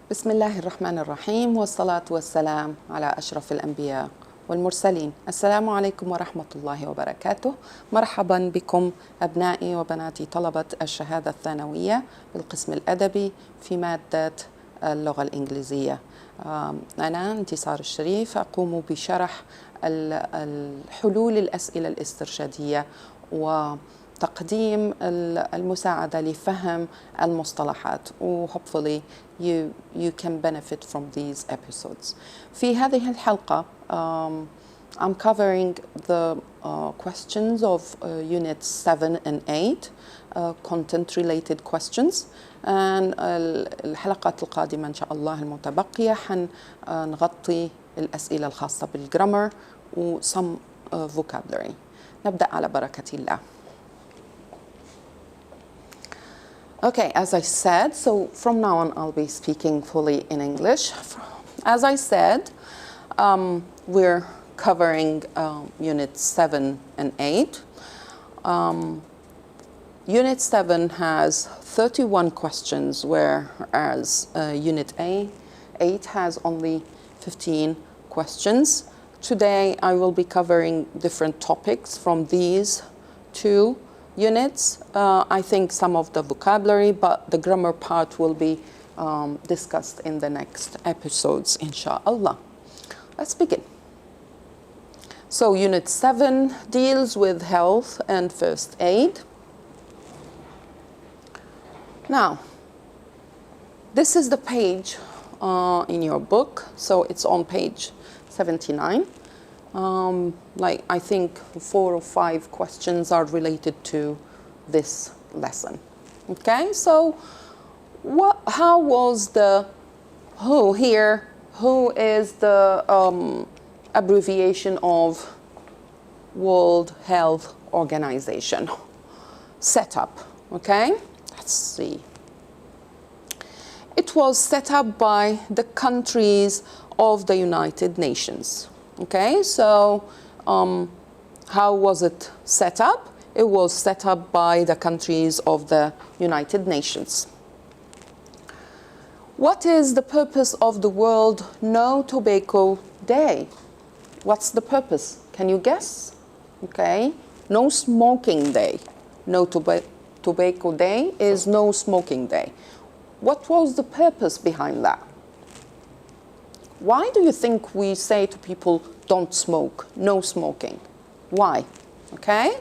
بسم الله الرحمن الرحيم، والصلاة والسلام على أشرف الأنبياء والمرسلين. السلام عليكم ورحمة الله وبركاته. مرحبا بكم أبنائي وبناتي طلبة الشهادة الثانوية بالقسم الأدبي في مادة اللغة الإنجليزية. أنا انتصار الشريف، أقوم بشرح الحلول الأسئلة الاسترشادية وتقديم المساعدة لفهم المصطلحات. hopefully you can benefit from these episodes. في هذه الحلقة I'm covering the questions of units 7 and 8, content related questions. and الحلقات القادمة إن شاء الله المتبقية حنغطي الأسئلة الخاصة بالجرامر و some vocabulary. نبدأ على بركة الله. Okay, as I said, so from now on I'll be speaking fully in English. As I said, we're covering units 7 and 8. Unit 7 has 31 questions, whereas Unit 8 has only 15 questions. Today I will be covering different topics from these two units. I think some of the vocabulary, but the grammar part will be discussed in the next episodes, inshallah. Let's begin. So Unit 7 deals with health and first aid. Now, this is the page in your book, so it's on page 79. Like I think 4 or 5 questions are related to this lesson. Okay, so how was the who here? Who is the abbreviation of World Health Organization set up? Okay, let's see. It was set up by the countries of the United Nations. Okay, so how was it set up? It was set up by the countries of the United Nations. What is the purpose of the World No Tobacco Day? What's the purpose? Can you guess? Okay, No Smoking Day. No Tobacco Day is No Smoking Day. What was the purpose behind that? Why do you think we say to people, don't smoke, no smoking? Why? Okay?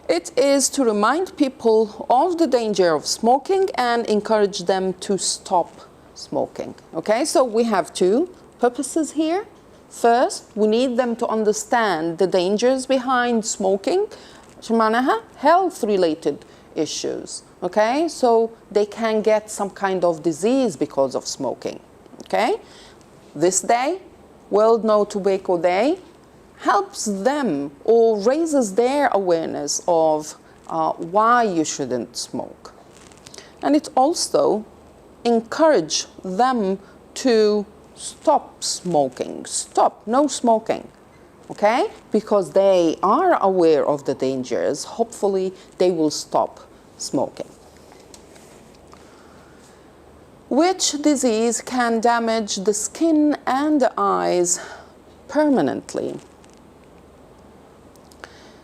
It is to remind people of the danger of smoking and encourage them to stop smoking. Okay, so we have two purposes here. First, we need them to understand the dangers behind smoking, health-related issues. Okay, so they can get some kind of disease because of smoking. Okay, this day, World No Tobacco Day, helps them or raises their awareness of why you shouldn't smoke. And it also encourages them to stop smoking, stop, no smoking, okay? Because they are aware of the dangers, hopefully they will stop smoking. Which disease can damage the skin and the eyes permanently?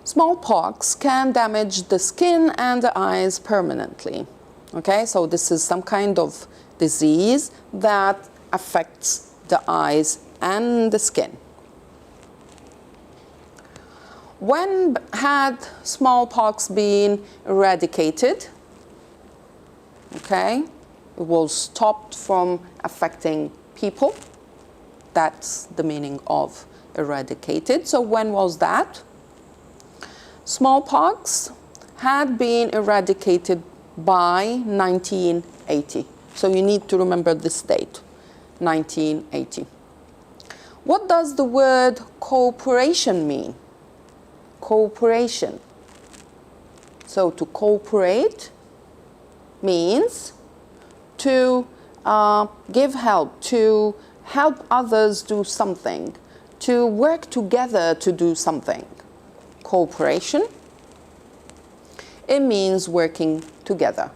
Smallpox can damage the skin and the eyes permanently. Okay, so this is some kind of disease that affects the eyes and the skin. When had smallpox been eradicated? Okay, it was stopped from affecting people. That's the meaning of eradicated. So when was that? Smallpox had been eradicated by 1980. So you need to remember this date, 1980. What does the word cooperation mean? Cooperation. So to cooperate means to give help, to help others do something, to work together to do something. Cooperation, it means working together.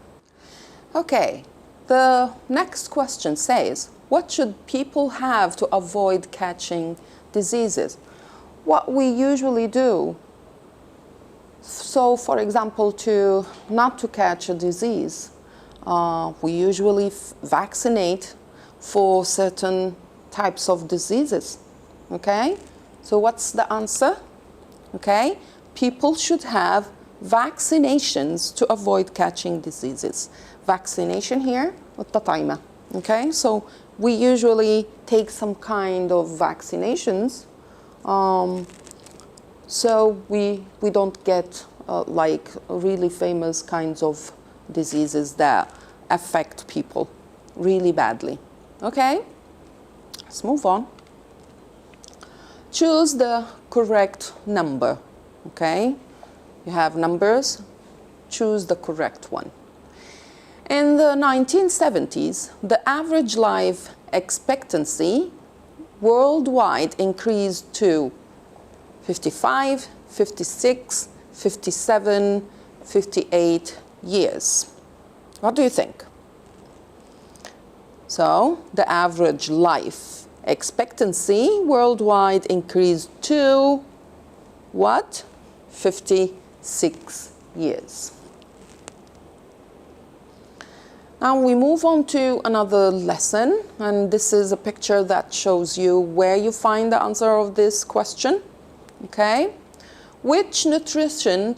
Okay, The next question says, what should people have to avoid catching diseases? What we usually do, so for example, not to catch a disease, we usually vaccinate for certain types of diseases, okay? So what's the answer? Okay, people should have vaccinations to avoid catching diseases. Vaccination here, التطعيمة. Okay, so we usually take some kind of vaccinations so we don't get like really famous kinds of diseases that affect people really badly. Okay, let's move on. Choose the correct number. Okay, you have numbers, choose the correct one. In the 1970s, the average life expectancy worldwide increased to 55, 56, 57, 58 years. What do you think? So, the average life expectancy worldwide increased to what? 56 years. Now we move on to another lesson, and this is a picture that shows you where you find the answer of this question. Okay? Which nutrition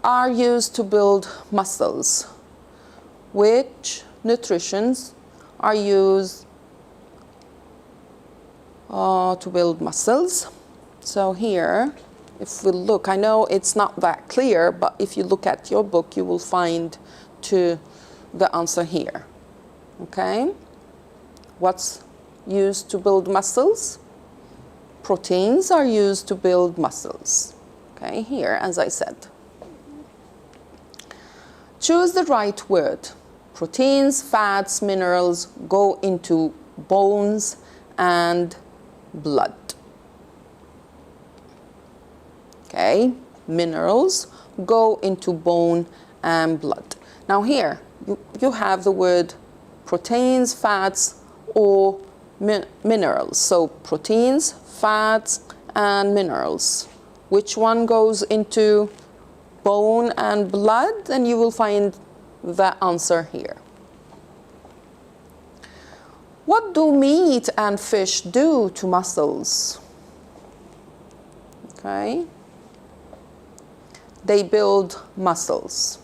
are used to build muscles? Which nutritions are used to build muscles? So here, if we look, I know it's not that clear, but if you look at your book, you will find the answer here. Okay? What's used to build muscles? Proteins are used to build muscles. Okay, here, as I said. Choose the right word. Proteins, fats, minerals go into bones and blood. Okay, minerals go into bone and blood. Now here, you have the word proteins, fats, or minerals. So proteins, fats, and minerals. Which one goes into bone and blood? And you will find the answer here. What do meat and fish do to muscles? Okay. They build muscles.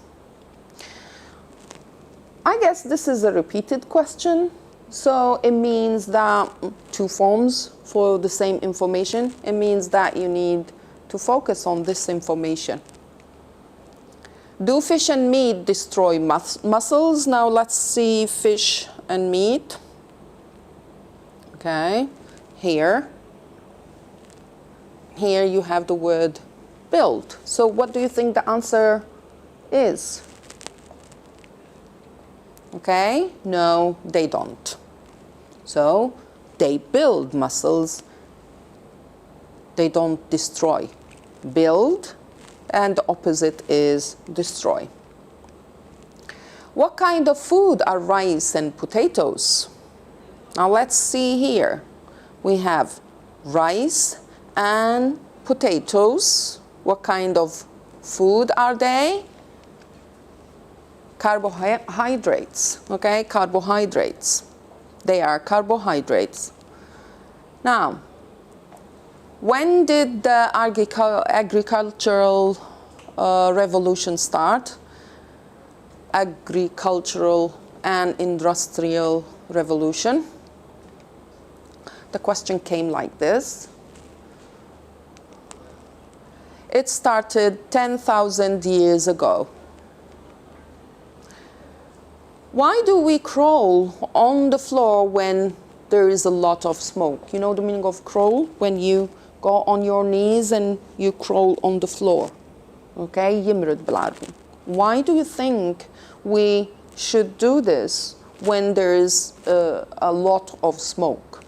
I guess this is a repeated question, so it means that two forms for the same information. It means that you need to focus on this information. Do fish and meat destroy muscles? Now let's see fish and meat. Okay, here you have the word build. So what do you think the answer is? Okay, no, they don't. So they build muscles, they don't destroy. Build, and the opposite is destroy. What kind of food are rice and potatoes? Now let's see here. We have rice and potatoes. What kind of food are they? Carbohydrates, okay, carbohydrates. They are carbohydrates. Now, when did the agricultural revolution start? Agricultural and industrial revolution. The question came like this. It started 10,000 years ago. Why do we crawl on the floor when there is a lot of smoke? You know the meaning of crawl? When you go on your knees and you crawl on the floor. Okay, يمرد بالعربي. Why do you think we should do this when there is a lot of smoke?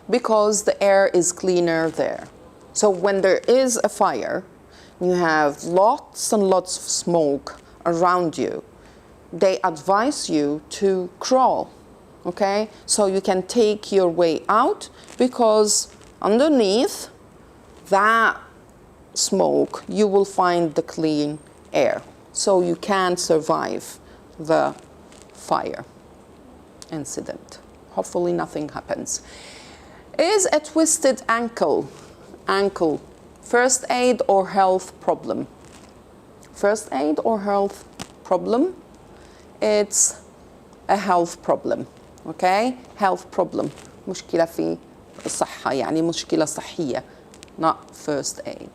Because the air is cleaner there. So when there is a fire, you have lots and lots of smoke around you, they advise you to crawl, okay? So you can take your way out because underneath that smoke, you will find the clean air. So you can survive the fire incident. Hopefully nothing happens. Is a twisted ankle first aid or health problem? First aid or health problem? It's a health problem, okay? Health problem. مشكلة في الصحة، يعني مشكلة صحية, not first aid.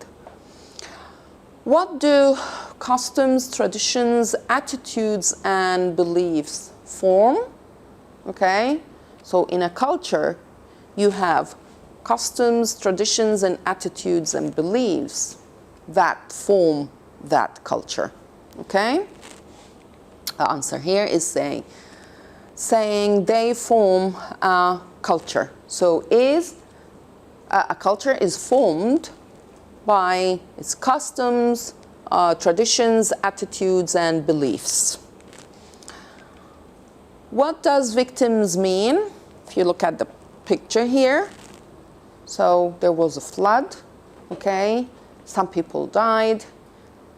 What do customs, traditions, attitudes, and beliefs form? Okay, so in a culture, you have customs, traditions, and attitudes and beliefs that form that culture. Okay, the answer here is saying they form a culture. So a culture is formed by its customs, traditions, attitudes, and beliefs. What does victims mean? If you look at the picture here, so there was a flood, okay? Some people died,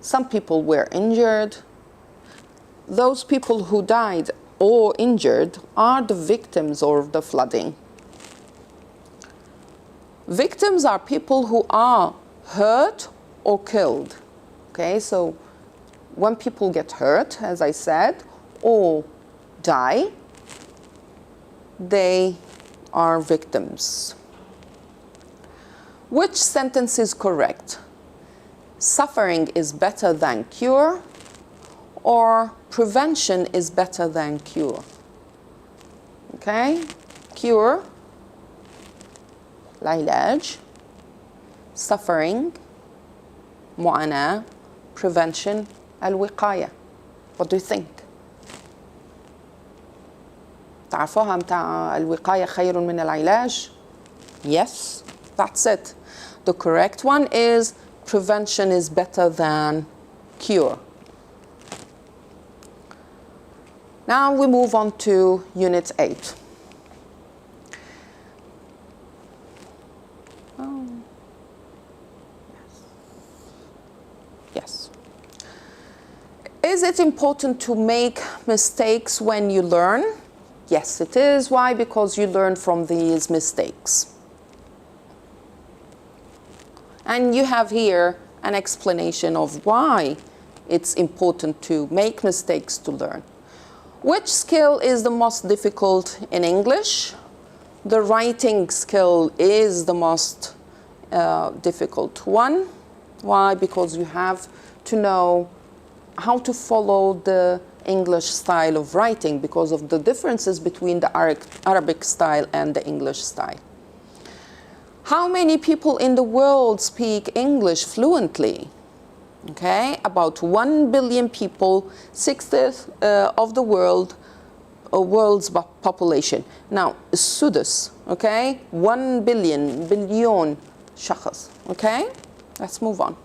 some people were injured. Those people who died or injured are the victims of the flooding. Victims are people who are hurt or killed, okay? So when people get hurt, as I said, or die, they are victims. Which sentence is correct? Suffering is better than cure, or prevention is better than cure? Okay, cure, العلاج, suffering, معاناة, prevention, الوقاية. What do you think? تعرفوها متاع الوقاية خير من العلاج? Yes, that's it. The correct one is prevention is better than cure. Now we move on to Unit 8. Yes. Is it important to make mistakes when you learn? Yes, it is. Why? Because you learn from these mistakes. And you have here an explanation of why it's important to make mistakes to learn. Which skill is the most difficult in English? The writing skill is the most difficult one. Why? Because you have to know how to follow the English style of writing because of the differences between the Arabic style and the English style. How many people in the world speak English fluently? Okay, about 1 billion people, 60th of the world's population. Now, السدس, okay, 1 billion شخص, okay? Let's move on.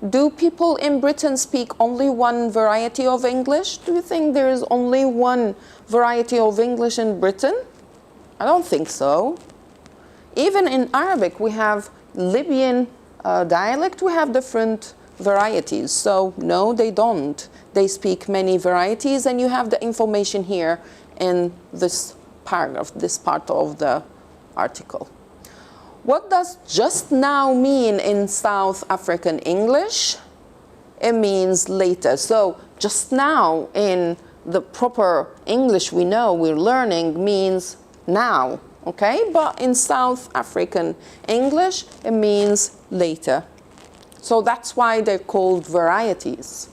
Do people in Britain speak only one variety of English? Do you think there is only one variety of English in Britain? I don't think so. Even in Arabic, we have Libyan dialect, we have different varieties. So no, they don't. They speak many varieties, and you have the information here in this paragraph, this part of the article. What does just now mean in South African English? It means later. So just now in the proper English we know, we're learning, means now, okay? But in South African English, it means later. So that's why they're called varieties.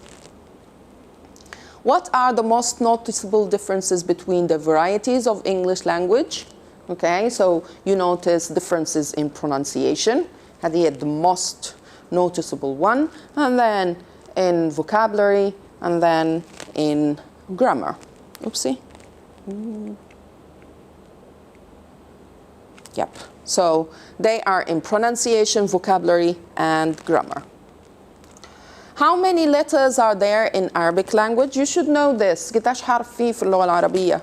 What are the most noticeable differences between the varieties of English language? Okay, so you notice differences in pronunciation. هذه the most noticeable one. And then in vocabulary, and then in grammar. Oopsie. Yep. So they are in pronunciation, vocabulary, and grammar. How many letters are there in Arabic language? You should know this. قديش حرف في اللغة العربية?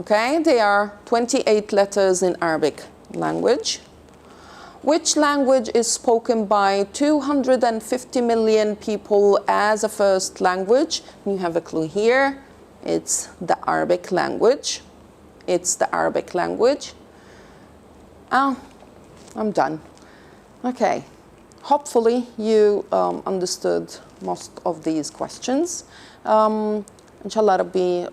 Okay, there are 28 letters in Arabic language. Which language is spoken by 250 million people as a first language? You have a clue here. It's the Arabic language. It's the Arabic language. I'm done. Okay. Hopefully you understood most of these questions. إن شاء الله ربي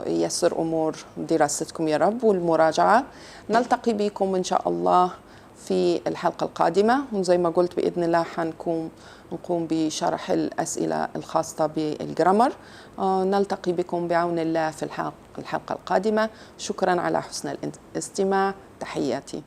ييسر أمور دراستكم يا رب والمراجعة. نلتقي بكم إن شاء الله في الحلقة القادمة، وزي ما قلت بإذن الله نقوم بشرح الأسئلة الخاصة بالجرامر. نلتقي بكم بعون الله في الحلقة القادمة. شكرا على حسن الاستماع. تحياتي.